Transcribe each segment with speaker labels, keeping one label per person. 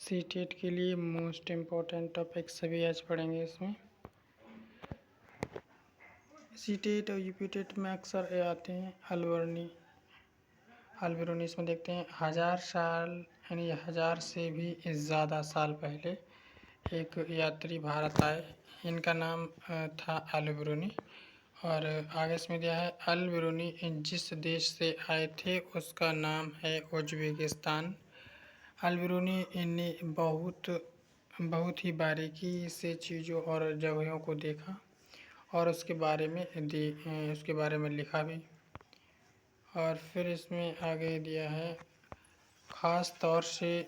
Speaker 1: CTET के लिए most important topic सभी आज पढ़ेंगे इसमें। सीटेट और यूपीटेट में अक्सर ये आते हैं अल्बेरोनी इसमें देखते हैं 1000 साल यानी 1000 से भी ज़्यादा साल पहले एक यात्री भारत आए। इनका नाम था अल्बेरोनी। और आगे इसमें दिया है अल्बेरोनी जिस देश से आए थे उसका नाम है उज्बेकिस्तान। अल्बेरोनी ने बहुत ही बारीकी से चीज़ों और जगहों को देखा और उसके बारे में लिखा भी। और फिर इसमें आगे दिया है ख़ास तौर से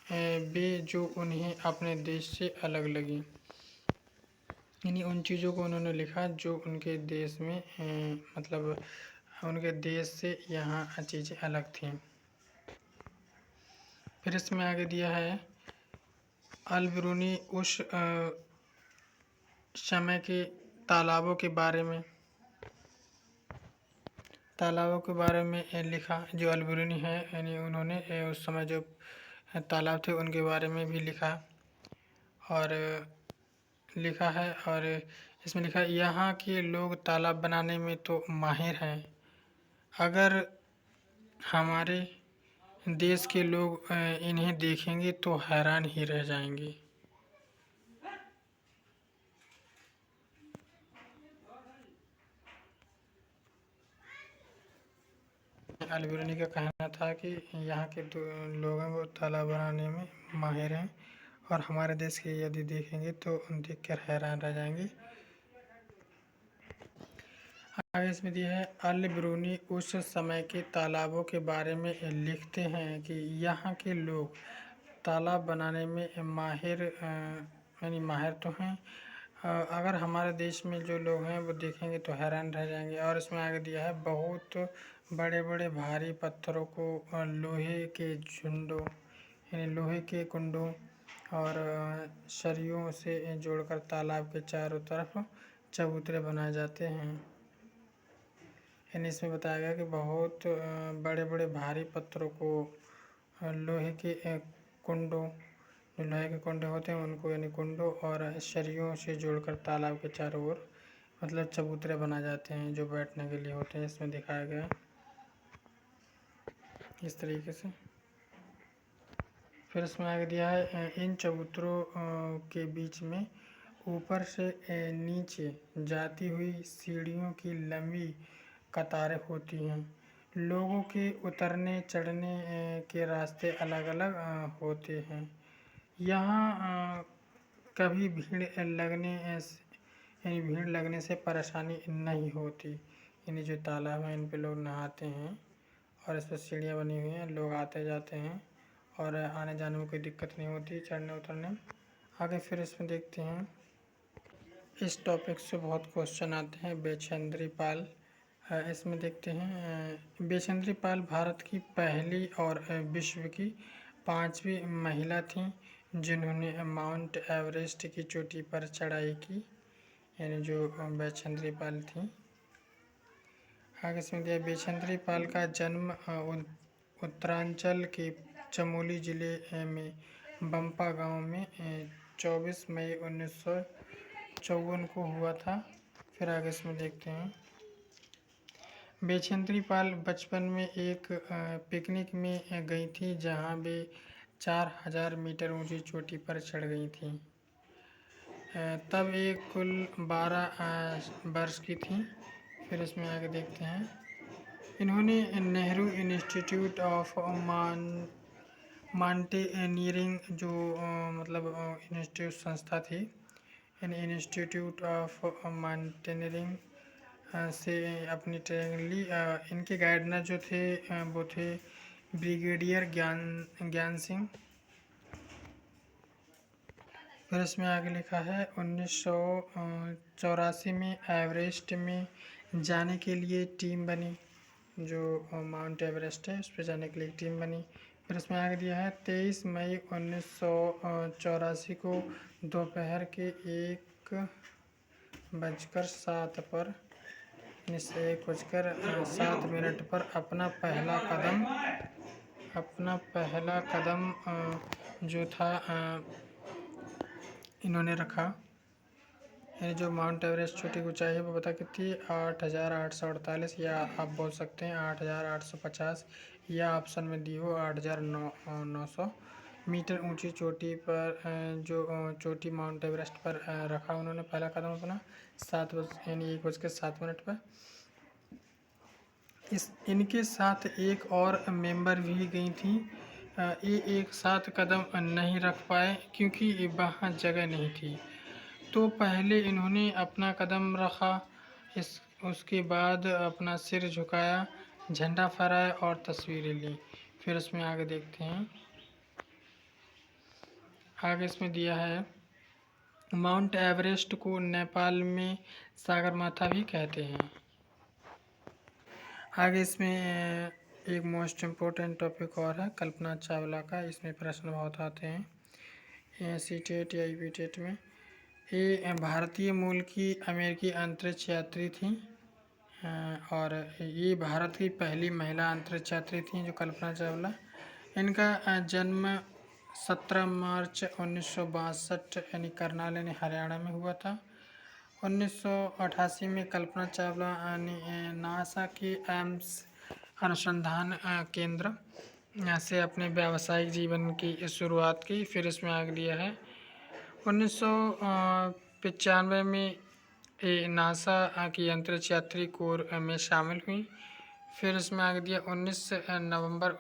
Speaker 1: वे जो उन्हें अपने देश से अलग लगी, यानी उन चीज़ों को उन्होंने लिखा जो उनके देश में मतलब उनके देश से यहाँ चीज़ें अलग थीं। फिर इसमें आगे दिया है अल्बेरोनी उस समय के तालाबों के बारे में लिखा जो अल्बेरोनी है, यानी उन्होंने उस समय जो तालाब थे उनके बारे में भी लिखा है। और इसमें लिखा यहाँ के लोग तालाब बनाने में तो माहिर हैं, अगर हमारे देश के लोग इन्हें देखेंगे तो हैरान ही रह जाएंगे। अल्बेरोनी का कहना था कि यहाँ के लोग हैं वो तालाब बनाने में माहिर हैं और हमारे देश के यदि देखेंगे तो देखकर हैरान रह जाएंगे। आगे इसमें दिया है अल्बेरोनी उस समय के तालाबों के बारे में लिखते हैं कि यहाँ के लोग तालाब बनाने में माहिर तो हैं, अगर हमारे देश में जो लोग हैं वो देखेंगे तो हैरान रह जाएंगे। और इसमें आगे दिया है बहुत बड़े बड़े भारी पत्थरों को लोहे के कुंडों और सरियों से जोड़कर तालाब के चारों तरफ चबूतरे बनाए जाते हैं। यानी इसमें बताया गया कि बहुत बड़े बड़े भारी पत्थरों को लोहे के कुंडे होते हैं उनको यानी कुंडों और सरियों से जोड़कर तालाब के चारों ओर मतलब चबूतरे बनाए जाते हैं जो बैठने के लिए होते हैं। इसमें दिखाया गया इस तरीके से। फिर इसमें आगे दिया है इन चबूतरों के बीच में ऊपर से नीचे जाती हुई सीढ़ियों की लंबी कतारें होती हैं। लोगों के उतरने चढ़ने के रास्ते अलग अलग होते हैं। यहाँ कभी भीड़ लगने से परेशानी नहीं होती। यानी जो तालाब है इन पे लोग नहाते हैं और इस पर सीढ़ियाँ बनी हुई हैं, लोग आते जाते हैं और आने जाने में कोई दिक्कत नहीं होती चढ़ने उतरने में। आगे फिर इसमें देखते हैं इस टॉपिक से बहुत क्वेश्चन आते हैं। बेचेंद्री पाल, इसमें देखते हैं बेचेंद्री पाल भारत की पहली और विश्व की 5वीं महिला थीं जिन्होंने माउंट एवरेस्ट की चोटी पर चढ़ाई की, यानी जो बेचेंद्री पाल थी। आगे इसमें दिया बेचेंद्री पाल का जन्म उत्तरांचल के चमोली जिले में बम्पा गांव में 24 मई 1954 को हुआ था। फिर आगे इसमें देखते हैं बेचेंद्री पाल बचपन में एक पिकनिक में गई थी जहां वे 4000 मीटर ऊंची चोटी पर चढ़ गई थी। तब एक कुल 12 वर्ष की थी। फिर इसमें आगे देखते हैं इन्होंने नेहरू इंस्टीट्यूट ऑफ माउंटेनियरिंग जो इंस्टीट्यूट संस्था थी, इन इंस्टीट्यूट ऑफ माउंटेनियरिंग से अपनी ट्रेनिंग ली। इनके गाइडर जो थे वो थे ब्रिगेडियर ज्ञान सिंह। फिर इसमें आगे लिखा है 1984 में एवरेस्ट में जाने के लिए टीम बनी, जो माउंट एवरेस्ट है उस पर जाने के लिए टीम बनी। फिर इसमें आगे दिया है 23 मई 1984 को दोपहर के 1:07 पर 1:07 पर अपना पहला कदम जो था इन्होंने रखा। यानी जो माउंट एवरेस्ट छोटी ऊंचाई है वो बता कितनी, 8,848, या आप बोल सकते हैं 8,850, या ऑप्शन में दी हो 8,900 मीटर ऊंची चोटी पर जो चोटी माउंट एवरेस्ट पर रखा उन्होंने पहला कदम अपना 7 बज यानी 1:07 पर। इनके साथ एक और मेंबर भी गई थी। ये एक साथ कदम नहीं रख पाए क्योंकि वहाँ जगह नहीं थी। तो पहले इन्होंने अपना कदम रखा, उसके बाद अपना सिर झुकाया, झंडा फहराया और तस्वीरें ली। फिर उसमें आगे देखते हैं। आगे इसमें दिया है माउंट एवरेस्ट को नेपाल में सागरमाथा भी कहते हैं। आगे इसमें एक मोस्ट इम्पोर्टेंट टॉपिक और है कल्पना चावला का। इसमें प्रश्न बहुत आते हैं सी टेट या यूपी टेट में। ये भारतीय मूल की अमेरिकी अंतरिक्ष यात्री थी और ये भारत की पहली महिला अंतरिक्ष यात्री थी जो कल्पना चावला। इनका जन्म 17 मार्च 1962 यानी करनाल यानी हरियाणा में हुआ था। 1988 में कल्पना चावला ने नासा के एम्स अनुसंधान केंद्र से अपने व्यावसायिक जीवन की शुरुआत की। फिर इसमें आगे दिया है 1995 में नासा की अंतरिक्ष यात्री कोर में शामिल हुई। फिर इसमें आगे दिया 19 नवंबर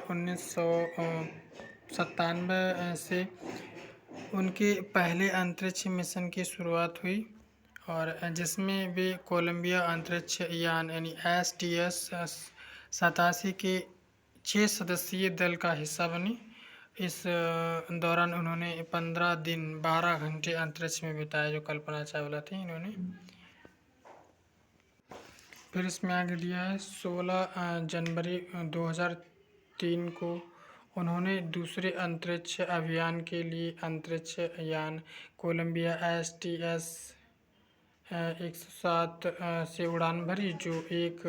Speaker 1: 1997 से उनके पहले अंतरिक्ष मिशन की शुरुआत हुई और जिसमें वे कोलंबिया अंतरिक्ष यान यानी STS-87 के 6 सदस्यीय दल का हिस्सा बनी। इस दौरान उन्होंने 15 दिन 12 घंटे अंतरिक्ष में बिताए जो कल्पना चावला थी इन्होंने। फिर इसमें आगे दिया है 16 जनवरी 2003 को उन्होंने दूसरे अंतरिक्ष अभियान के लिए अंतरिक्ष यान कोलंबिया STS-107 से उड़ान भरी जो 1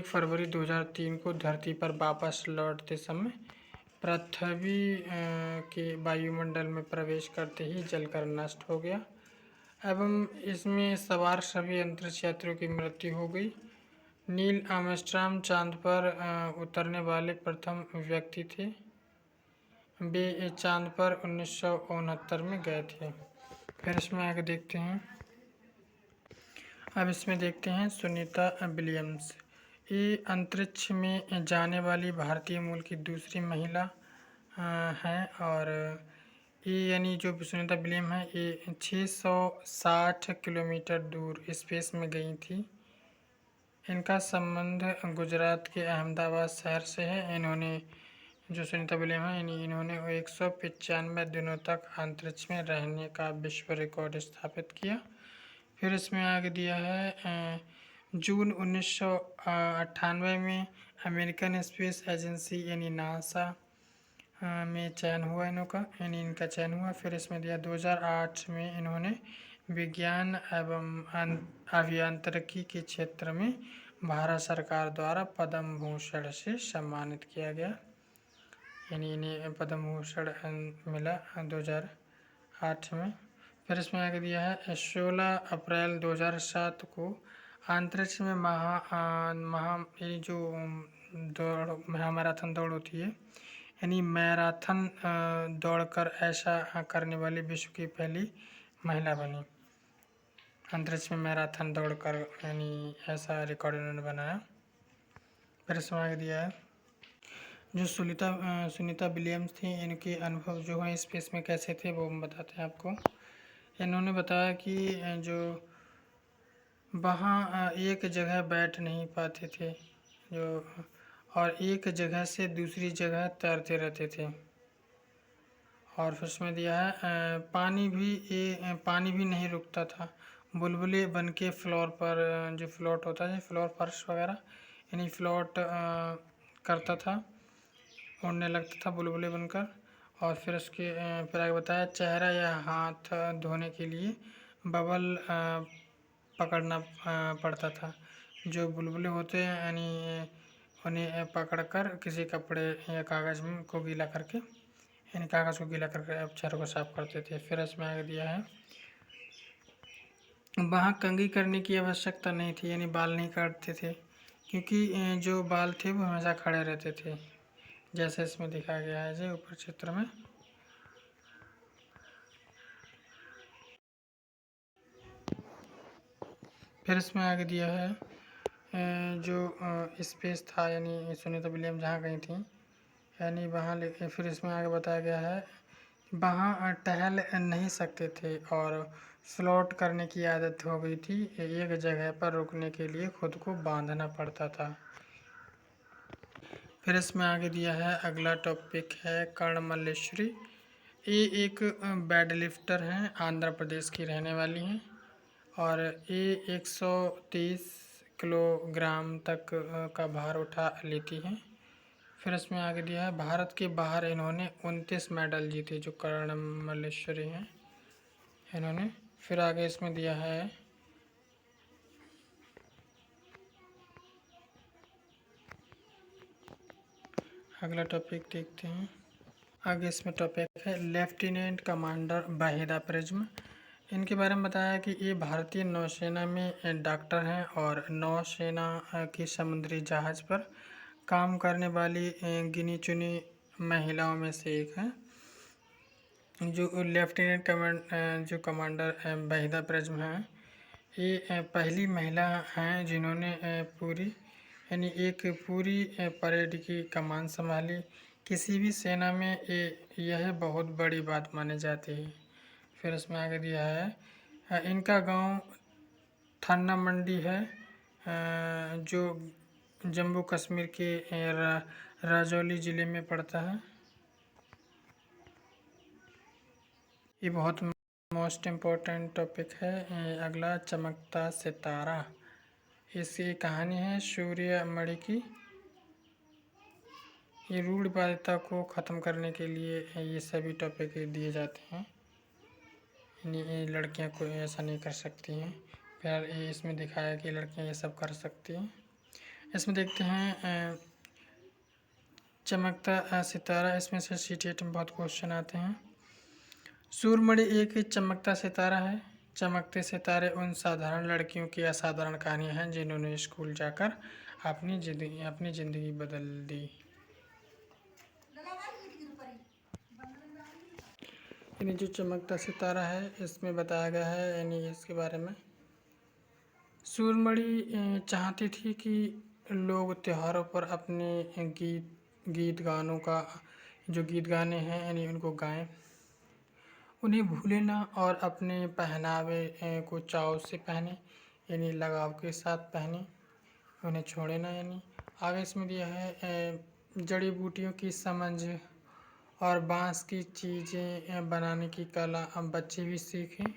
Speaker 1: फरवरी 2003 को धरती पर वापस लौटते समय पृथ्वी के वायुमंडल में प्रवेश करते ही जलकर नष्ट हो गया एवं इसमें सवार सभी अंतरिक्ष यात्रियों की मृत्यु हो गई। नील आर्मस्ट्रांग चांद पर उतरने वाले प्रथम व्यक्ति थे। वे चांद पर 1969 में गए थे। फिर इसमें आगे देखते हैं। अब इसमें देखते हैं सुनीता विलियम्स। ये अंतरिक्ष में जाने वाली भारतीय मूल की दूसरी महिला हैं और ये यानी जो सुनीता विलियम है ये 660 किलोमीटर दूर स्पेस में गई थी। इनका संबंध गुजरात के अहमदाबाद शहर से है। इन्होंने जो सुनीता विलियम है इन्होंने 195 दिनों तक अंतरिक्ष में रहने का विश्व रिकॉर्ड स्थापित किया। फिर इसमें आगे दिया है जून 1998 में अमेरिकन स्पेस एजेंसी यानी नासा में चयन हुआ इनका चयन हुआ। फिर इसमें दिया 2008 में इन्होंने विज्ञान एवं अभियांत्रिकी के क्षेत्र में भारत सरकार द्वारा पद्म भूषण से सम्मानित किया गया। यानी इन्हें पद्म भूषण मिला 2008 में। फिर इसमें आगे दिया है 16 अप्रैल 2007 को अंतरिक्ष में महामैराथन दौड़ होती है यानी मैराथन दौड़कर ऐसा करने वाली विश्व की पहली महिला बनी। अंतरिक्ष में मैराथन दौड़कर यानी ऐसा रिकॉर्ड उन्होंने बनाया। फिर इसमें आगे दिया है जो सुनीता विलियम्स थी इनके अनुभव जो है स्पेस में कैसे थे वो हम बताते हैं आपको। इन्होंने बताया कि जो वहाँ एक जगह बैठ नहीं पाते थे जो और एक जगह से दूसरी जगह तैरते रहते थे। और फिर उसमें दिया है पानी भी नहीं रुकता था। बुलबुले बन के फ्लोर पर जो फ्लोट होता है फ्लोर फर्श वगैरह यानी फ्लोट करता था, उड़ने लगता था बुलबुले बनकर। और फिर फिर आगे बताया चेहरा या हाथ धोने के लिए बबल पकड़ना पड़ता था। जो बुलबुले होते हैं यानी उन्हें पकड़कर किसी कपड़े या कागज़ में को गीला करके, यानी कागज़ को गीला करके अक्षरों को साफ करते थे। फिर इसमें आगे दिया है, वहाँ कंघी करने की आवश्यकता नहीं थी, यानी बाल नहीं काटते थे, क्योंकि जो बाल थे वो हमेशा खड़े रहते थे, जैसे इसमें दिखाया गया है जो ऊपर चित्र में। फिर इसमें आगे दिया है जो स्पेस था, यानी सुनीता विलियम जहाँ गई थी, यानी वहाँ लेके, फिर इसमें आगे बताया गया है वहाँ टहल नहीं सकते थे और फ्लोट करने की आदत हो गई थी, एक जगह पर रुकने के लिए खुद को बांधना पड़ता था। फिर इसमें आगे दिया है, अगला टॉपिक है कर्ण मल्लेश्वरी। ये एक वेट लिफ्टर हैं, आंध्र प्रदेश की रहने वाली हैं और ये 130 किलोग्राम तक का भार उठा लेती हैं। फिर इसमें आगे दिया है, भारत के बाहर इन्होंने 29 मेडल जीते, जो कर्ण मल्लेश्वरी हैं इन्होंने। फिर आगे इसमें दिया है, अगला टॉपिक देखते हैं। आगे इसमें टॉपिक है लेफ्टिनेंट कमांडर वाहिदा प्रिज्म। इनके बारे में बताया कि ये भारतीय नौसेना में डॉक्टर हैं और नौसेना की समुद्री जहाज़ पर काम करने वाली गिनी चुनी महिलाओं में से एक हैं। जो लेफ्टिनेंट जो कमांडर वाहिदा प्रिज्म हैं, ये पहली महिला हैं जिन्होंने यानी एक पूरी परेड की कमान संभाली। किसी भी सेना में यह बहुत बड़ी बात मानी जाती है। फिर इसमें आगे दिया है, इनका गांव थाना मंडी है, जो जम्मू कश्मीर के राजौरी ज़िले में पड़ता है। ये बहुत मोस्ट इम्पोर्टेंट टॉपिक है। अगला चमकता सितारा, इसकी कहानी है सूर्यमणि की। ये रूढ़िवादिता को ख़त्म करने के लिए ये सभी टॉपिक दिए जाते हैं, यानी लड़कियां कोई ऐसा नहीं कर सकती हैं। फिर इसमें दिखाया कि लड़कियां ये सब कर सकती हैं। इसमें देखते हैं चमकता सितारा, इसमें से सीटेट में बहुत क्वेश्चन आते हैं। सूर्यमणि एक चमकता सितारा है। चमकते सितारे उन साधारण लड़कियों की असाधारण कहानियाँ हैं जिन्होंने स्कूल जाकर अपनी ज़िंदगी बदल दी। यानी जो चमकता सितारा है इसमें बताया गया है, यानी इसके बारे में सूर्यमणि चाहती थी कि लोग त्योहारों पर अपने गीत गाने हैं यानी उनको गाएं, उन्हें भूले ना और अपने पहनावे को चाव से पहने, यानी लगाव के साथ पहने, उन्हें छोड़े ना। यानी आगे इसमें दिया है जड़ी बूटियों की समझ और बांस की चीज़ें बनाने की कला अब बच्चे भी सीखें।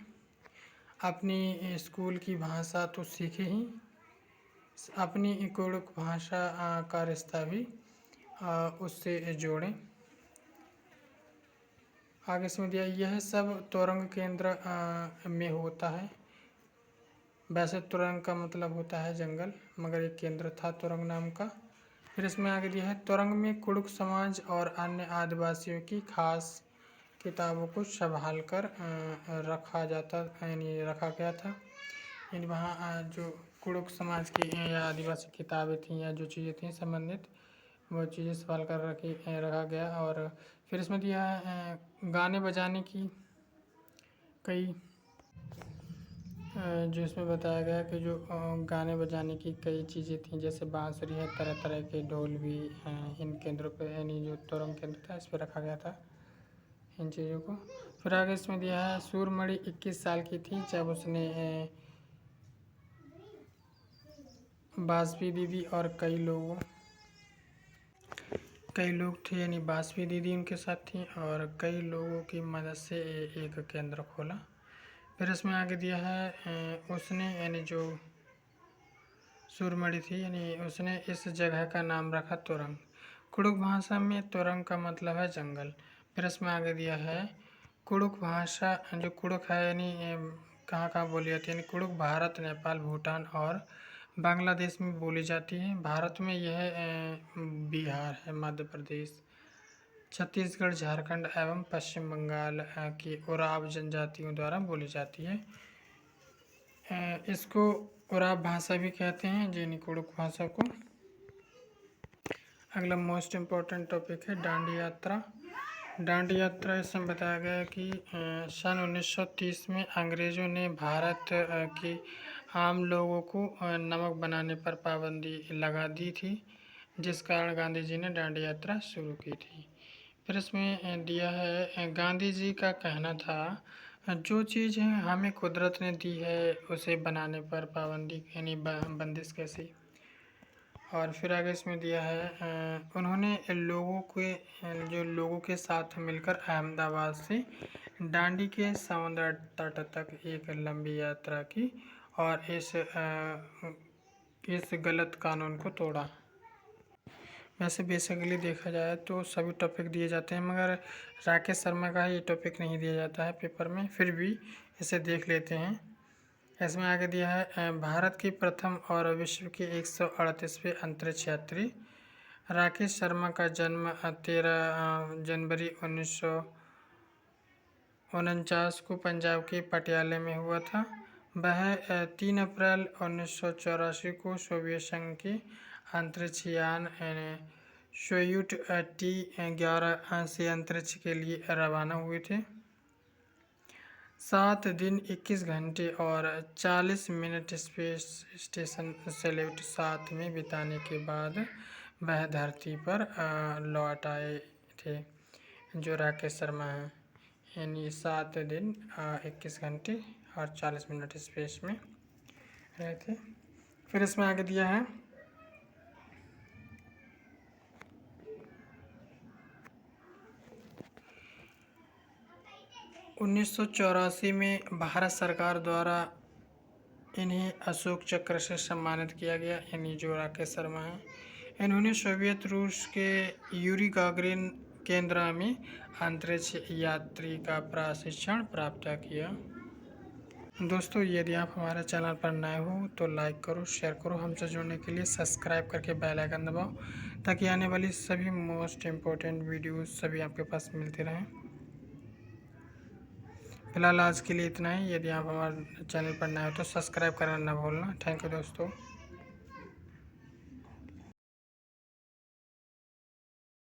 Speaker 1: अपनी स्कूल की भाषा तो सीखे ही, अपनी कुड़ुक भाषा का रिश्ता भी उससे जोड़ें। आगे इसमें दिया, यह सब तुरंग केंद्र में होता है। वैसे तुरंग का मतलब होता है जंगल, मगर एक केंद्र था तुरंग नाम का। फिर इसमें आगे दिया है, तुरंग में कुड़ुक समाज और अन्य आदिवासियों की खास किताबों को संभाल कर रखा गया था। यानी वहाँ जो कुड़ुक समाज की या आदिवासी किताबें थीं या जो चीज़ें थीं संबंधित, वो चीज़ें संभाल कर रखा गया। और फिर इसमें दिया है गाने बजाने की कई जो इसमें बताया गया कि जो गाने बजाने की कई चीज़ें थीं, जैसे बांसुरी है, तरह तरह के ढोल भी हैं इन केंद्रों पे, यानी जो तुरंग केंद्र था इस पर रखा गया था इन चीज़ों को। फिर आगे इसमें दिया है, सूर्यमणि 21 साल की थी जब उसने बासवी दीदी और कई लोग थे, यानी बासवी दीदी उनके साथ थी और कई लोगों की मदद से एक केंद्र खोला। फिर इसमें आगे दिया है उसने, यानी जो सूर्यमणि थी, यानी उसने इस जगह का नाम रखा तुरंग। कुड़ुक भाषा में तुरंग का मतलब है जंगल। फिर इसमें आगे दिया है कुड़ुक भाषा, जो कुड़ुक है यानी कहाँ बोली जाती है, यानी कुड़ुक भारत, नेपाल, भूटान और बांग्लादेश में बोली जाती है। भारत में यह बिहार है, मध्य प्रदेश, छत्तीसगढ़, झारखंड एवं पश्चिम बंगाल की उराव जनजातियों द्वारा बोली जाती है। इसको उराव भाषा भी कहते हैं, जेनी कुड़ुक भाषा को। अगला मोस्ट इम्पोर्टेंट टॉपिक है डांडी यात्रा। डांडी यात्रा इसमें बताया गया है कि सन 1930 में अंग्रेज़ों ने भारत की आम लोगों को नमक बनाने पर पाबंदी लगा दी थी, जिस कारण गांधी जी ने डांडी यात्रा शुरू की थी। फिर इसमें दिया है, गांधी जी का कहना था जो चीज़ हमें कुदरत ने दी है उसे बनाने पर पाबंदी यानी बंदिश कैसी। और फिर आगे इसमें दिया है, उन्होंने लोगों के साथ मिलकर अहमदाबाद से डांडी के समुद्र तट तक एक लंबी यात्रा की और इस गलत कानून को तोड़ा। वैसे बेसिकली देखा जाए तो सभी टॉपिक दिए जाते हैं, मगर राकेश शर्मा का ये टॉपिक नहीं दिया जाता है पेपर में, फिर भी इसे देख लेते हैं। इसमें आगे दिया है, भारत की प्रथम और विश्व की 138वें अंतरिक्ष यात्री राकेश शर्मा का जन्म 13 जनवरी 1949 को पंजाब के पटियाले में हुआ था। वह 3 अप्रैल 1984 को सोवियत संघ के अंतरिक्ष यान सोयूट T-11 से अंतरिक्ष के लिए रवाना हुए थे। 7 दिन 21 घंटे और 40 मिनट स्पेस स्टेशन सैल्यूट 7 में बिताने के बाद वह धरती पर लौट आए थे, जो राकेश शर्मा हैं। यानी 7 दिन 21 घंटे और 40 मिनट स्पेस में रहे थे। फिर इसमें आगे दिया है, 1984 में भारत सरकार द्वारा इन्हें अशोक चक्र से सम्मानित किया गया, यानी जो राकेश शर्मा हैं। इन्होंने सोवियत रूस के यूरी गागरिन केंद्र में अंतरिक्ष यात्री का प्रशिक्षण प्राप्त किया। दोस्तों, यदि आप हमारे चैनल पर नए हो तो लाइक करो, शेयर करो। हमसे जुड़ने के लिए सब्सक्राइब करके बेल आइकन दबाओ, ताकि आने वाली सभी मोस्ट इम्पोर्टेंट वीडियोस सभी आपके पास मिलते रहें। फिलहाल आज के लिए इतना ही। यदि आप हमारे चैनल पर नए हो तो सब्सक्राइब करना ना भूलना। थैंक यू दोस्तों।